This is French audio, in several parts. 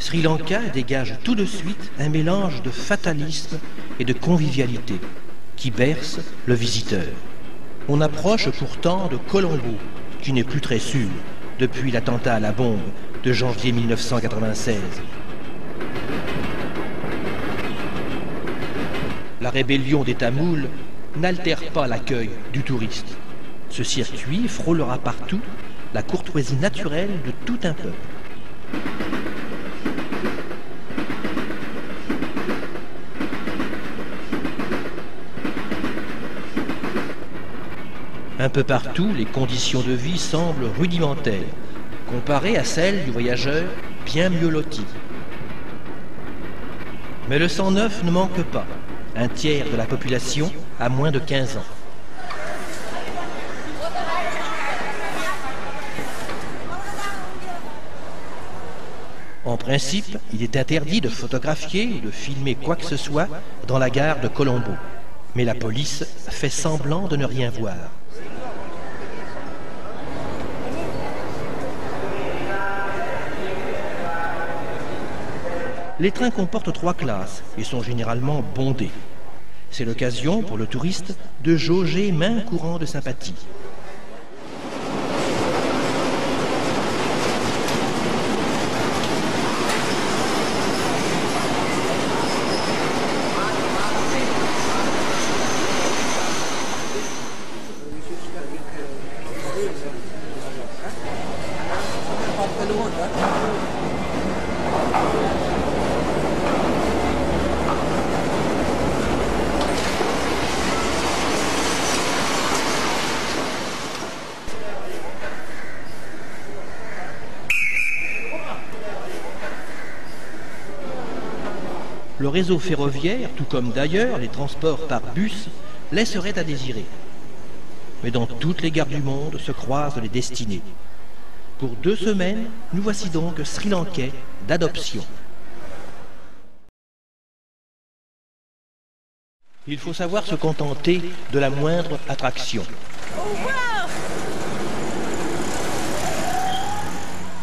Sri Lanka dégage tout de suite un mélange de fatalisme et de convivialité qui berce le visiteur. On approche pourtant de Colombo, qui n'est plus très sûr depuis l'attentat à la bombe de janvier 1996. La rébellion des Tamouls n'altère pas l'accueil du touriste. Ce circuit frôlera partout la courtoisie naturelle de tout un peuple. Un peu partout, les conditions de vie semblent rudimentaires, comparées à celles du voyageur bien mieux loti. Mais le sang neuf ne manque pas. Un tiers de la population a moins de 15 ans. En principe, il est interdit de photographier ou de filmer quoi que ce soit dans la gare de Colombo. Mais la police fait semblant de ne rien voir. Les trains comportent 3 classes et sont généralement bondés. C'est l'occasion pour le touriste de jauger maint courant de sympathie. Le réseau ferroviaire, tout comme d'ailleurs les transports par bus, laisserait à désirer. Mais dans toutes les gares du monde se croisent les destinées. Pour 2 semaines, nous voici donc Sri-Lankais d'adoption. Il faut savoir se contenter de la moindre attraction.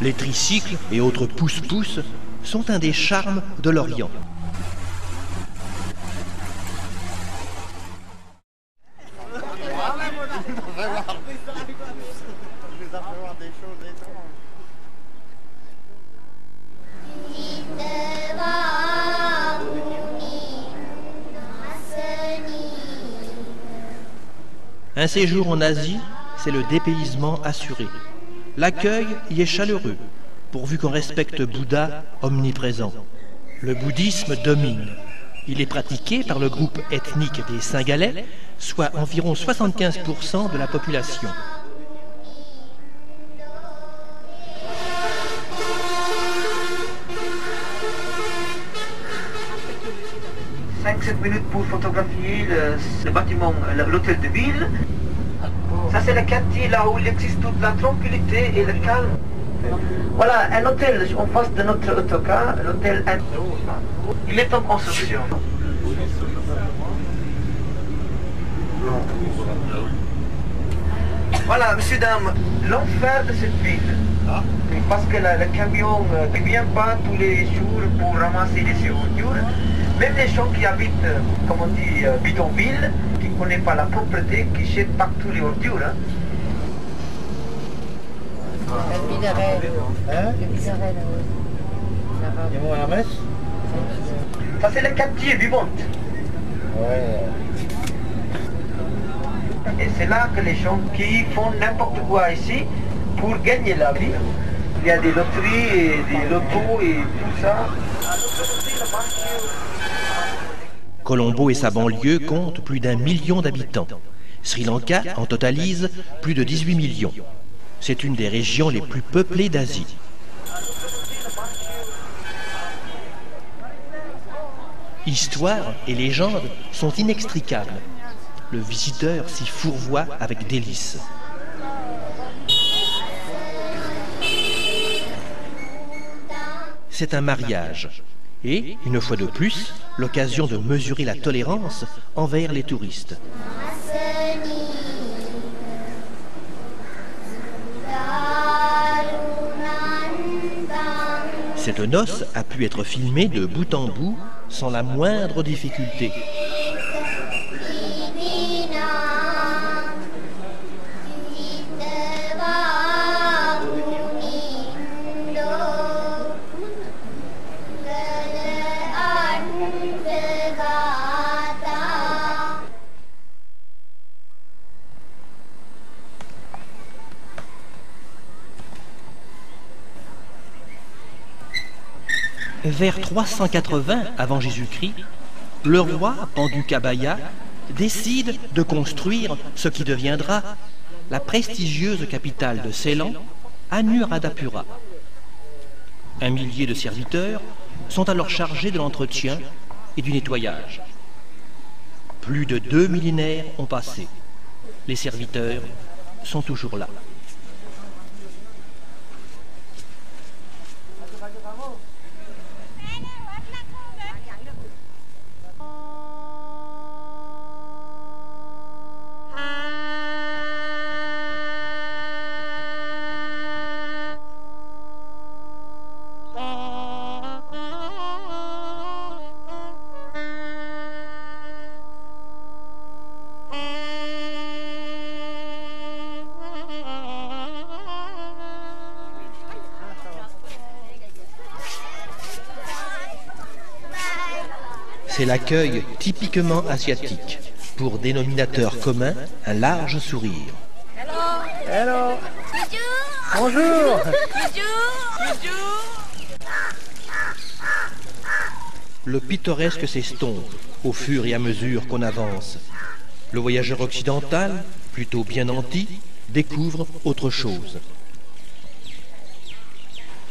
Les tricycles et autres pousse-pousse sont un des charmes de l'Orient. Un séjour en Asie, c'est le dépaysement assuré. L'accueil y est chaleureux, pourvu qu'on respecte Bouddha omniprésent. Le bouddhisme domine. Il est pratiqué par le groupe ethnique des Singalais, soit environ 75% de la population. Cinq minutes pour photographier le bâtiment, l'hôtel de ville. Ça c'est le quartier là où il existe toute la tranquillité et le calme. Voilà, un hôtel en face de notre autocar, l'hôtel. Il est en construction. Voilà, monsieur, dame, l'enfer de cette ville. Parce que le camion ne vient pas tous les jours pour ramasser les ordures. Même les gens qui habitent, comme on dit, bidonville, qui ne connaissent pas la propreté, qui jettent partout les ordures. Le Bidarel. Le Bidarel, là-haut. Ils vont à la messe? Ça c'est le quartier vivant. Ouais. Et c'est là que les gens qui font n'importe quoi ici pour gagner la vie. Il y a des loteries et des lotos et tout ça. Colombo et sa banlieue comptent plus d'1 million d'habitants. Sri Lanka en totalise plus de 18 millions. C'est une des régions les plus peuplées d'Asie. Histoire et légende sont inextricables. Le visiteur s'y fourvoie avec délice. C'est un mariage. Et, une fois de plus, l'occasion de mesurer la tolérance envers les touristes. Cette noce a pu être filmée de bout en bout sans la moindre difficulté. Vers 380 avant Jésus-Christ, le roi Pandukabhaya décide de construire ce qui deviendra la prestigieuse capitale de Ceylan, Anuradhapura. 1 millier de serviteurs sont alors chargés de l'entretien et du nettoyage. Plus de 2 millénaires ont passé. Les serviteurs sont toujours là. C'est l'accueil typiquement asiatique, pour dénominateur commun, un large sourire. Hello. Bonjour. Le pittoresque s'estompe au fur et à mesure qu'on avance. Le voyageur occidental, plutôt bien nanti, découvre autre chose.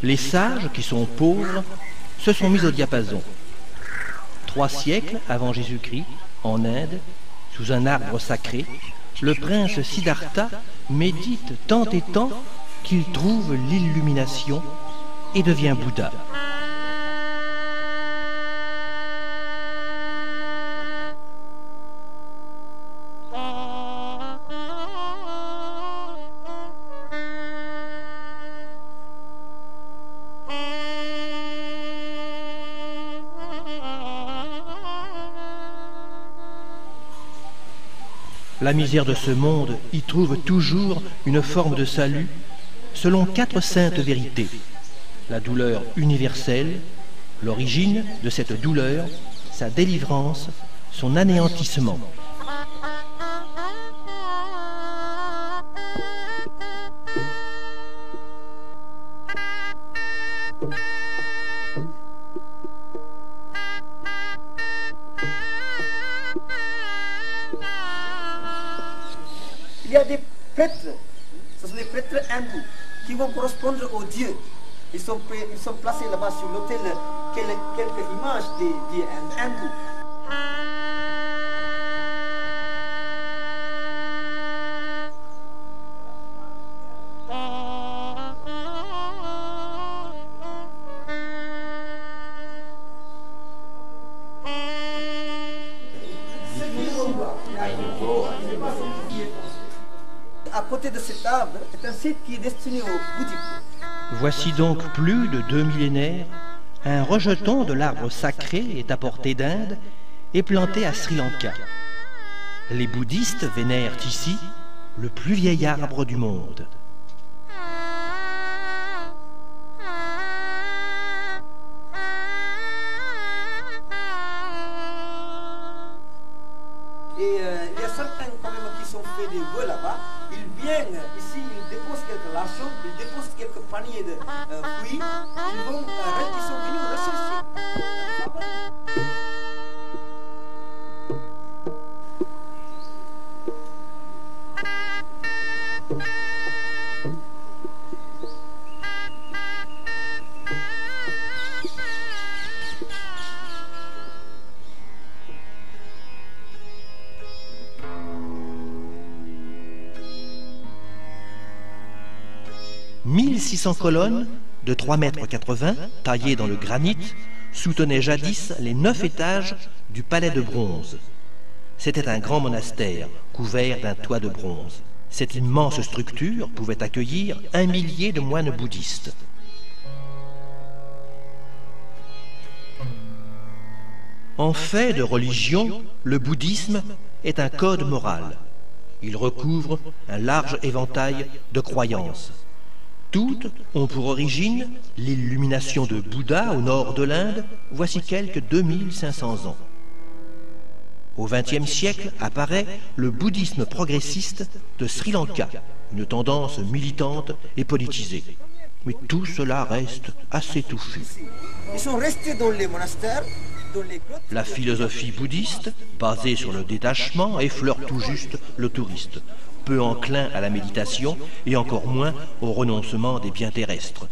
Les sages, qui sont pauvres, se sont mis au diapason. 3 siècles avant Jésus-Christ, en Inde, sous un arbre sacré, le prince Siddhartha médite tant et tant qu'il trouve l'illumination et devient Bouddha. La misère de ce monde y trouve toujours une forme de salut selon 4 saintes vérités. La douleur universelle, l'origine de cette douleur, sa délivrance, son anéantissement. Il y a des prêtres, ce sont des prêtres hindous, qui vont correspondre aux dieux. Ils sont placés là-bas sur l'autel quelques images des dieux hindous. À côté de cet arbre est un site qui est destiné aux bouddhiques. Voici donc plus de 2 millénaires, un rejeton de l'arbre sacré est apporté d'Inde et planté à Sri Lanka. Les bouddhistes vénèrent ici le plus vieil arbre du monde. Et il y a certains quand même qui sont faits des vœux là-bas. Ils viennent ici, ils déposent quelques larçons, ils déposent quelques paniers de fruits. Ils sont venus rechercher. « 1600 colonnes de 3,80 m taillées dans le granit soutenaient jadis les 9 étages du palais de bronze. C'était un grand monastère couvert d'un toit de bronze. Cette immense structure pouvait accueillir 1 millier de moines bouddhistes. En fait de religion, le bouddhisme est un code moral. Il recouvre un large éventail de croyances. Toutes ont pour origine l'illumination de Bouddha au nord de l'Inde, voici quelques 2500 ans. Au XXe siècle apparaît le bouddhisme progressiste de Sri Lanka, une tendance militante et politisée. Mais tout cela reste assez touffu. Ils sont restés dans les monastères, dans les grottes. La philosophie bouddhiste, basée sur le détachement, effleure tout juste le touriste, peu enclin à la méditation et encore moins au renoncement des biens terrestres.